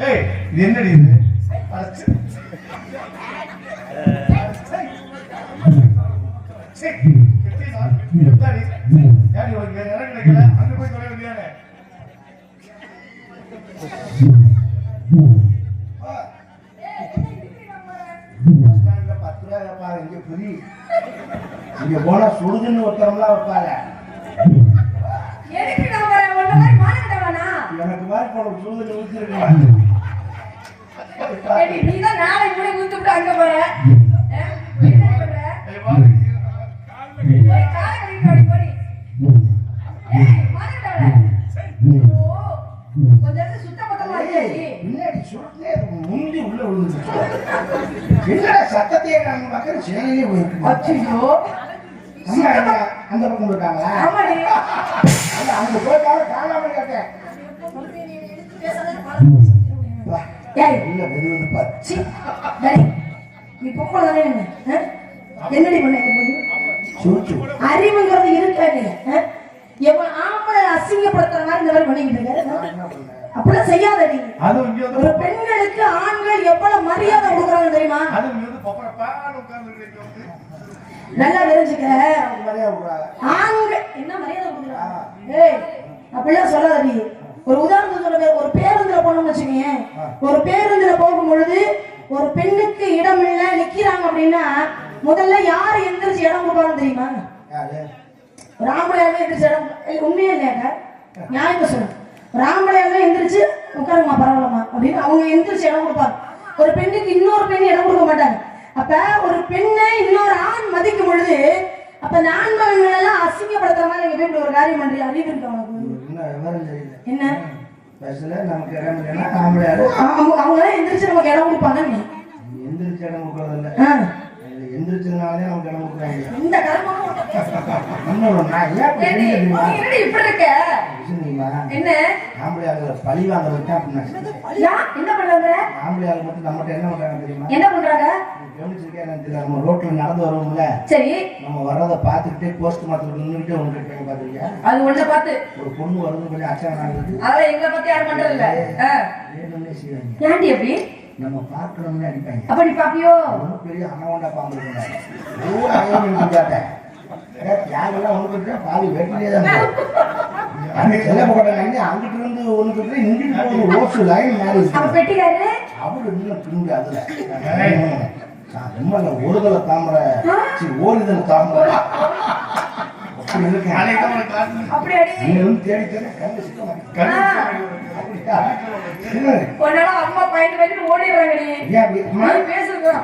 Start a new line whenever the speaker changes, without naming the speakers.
ஏய் இது என்னடி இது அங்க போய் சொல்ல வேண்டியதானே இங்க போனா சுடுதுன்னு ஒருத்தரம்லாம் வைப்பாங்க எனக்கு மாதிரி போன சுடுதுன்னு ஊத்திருக்கலாம்
நீதான் நாளை கூட ஊத்துட்டு அங்க போற
முந்தி உள்ள விழுந்து சத்தத்தையே நாங்க மக்கள் சேனையிலே போயிருக்கு அந்த பக்கம் இருக்காங்களா அங்க போயிட்டாங்க காணாம கேட்டேன்
என்னடி பண்ண அறிவுங்கிறது இருக்காது எவ்வளவு ஆம்பளை அசிங்கப்படுத்துற மாதிரி இந்த மாதிரி பண்ணிக்கிட்டு இருக்காரு அப்படிலாம் செய்யாதடி ஒரு பெண்களுக்கு ஆண்கள் எவ்வளவு மரியாதை கொடுக்குறாங்க தெரியுமா நல்லா தெரிஞ்சுக்க ஆண்கள் என்ன மரியாதை கொடுக்குறாங்க ஏய் அப்படிலாம் சொல்லாதடி ஒரு உதாரணம் சொல்லுங்க ஒரு பேருந்துல போனோம்னு வச்சுக்கோங்க ஒரு பேருந்துல போகும் பொழுது ஒரு பெண்ணுக்கு இடம் இல்ல நிக்கிறாங்க அப்படின்னா முதல்ல யாரு எந்திரிச்சு இடம் கொடுப்பாங்க தெரியுமா ராமலையாவே எந்திரிச்சு இடம் உண்மையே இல்லையாங்க நியாயமா சொல்லுங்க ராமலையாவே எந்திரிச்சு உட்காருமா பரவாயில்லமா அப்படின்னு அவங்க எந்திரிச்சு இடம் கொடுப்பாங்க ஒரு பெண்ணுக்கு இன்னொரு பெண் இடம் கொடுக்க மாட்டாங்க அப்ப ஒரு பெண்ணை இன்னொரு ஆண் மதிக்கும் பொழுது அப்ப அந்த ஆண்மகன்கள் எல்லாம் அசிங்கப்படுத்துற மாதிரி எங்க வீட்டுல ஒரு காரியம் பண்றீங்க அறிவு இருக்கு என்ன அவங்க எந்திரிச்சு நமக்கு இடம் கொடுப்பாங்க
எந்திரிச்சு இடம் கொடுக்கறதில்ல எந்திரிச்சதுனாலே நமக்கு இடம் கொடுக்குறாங்க
இந்த கர்மம் என்ன
ஆம்பளையாளர்களை பழி வாங்குறதுக்கு
என்ன பண்றாங்க
ஆம்பளையாளர் மட்டும் நம்மகிட்ட என்ன பண்றாங்க தெரியுமா
என்ன பண்றாங்க
நம்ம ரோட்ல நடந்து வருவோம்ல
சரி
நம்ம வர்றதை பார்த்துக்கிட்டே போஸ்ட் மார்க்கெட்ல நின்னுட்டு ஒன்று கேட்க பாத்துருக்கியா
அது ஒண்ணு பார்த்து
ஒரு பொண்ணு வருது கொஞ்சம் அச்சம் ஆகுது
அதெல்லாம் எங்களை பத்தி யாரும் பண்றது இல்ல ஏன்டி எப்படி
நம்ம பார்க்கணும்னு அடிப்பாங்க
அப்ப நீ பாப்பியோ
ஒன்னும் பெரிய அனவண்டா பாம்பு இருந்தாங்க யாரெல்லாம் ஒண்ணு பாதி வேட்டிலே தான் அங்கிட்டு இருந்து ஒண்ணு இங்கிட்டு ரோஸ் லைன்
பெட்டிக்காரு
அவரு இன்னும் திரும்பி அதுல ரொம்ப ஒருதலை தாமரை ஓரிதழ் தாமரை
அம்மா பயந்து ஓடிடுறாங்க பேசுறோம்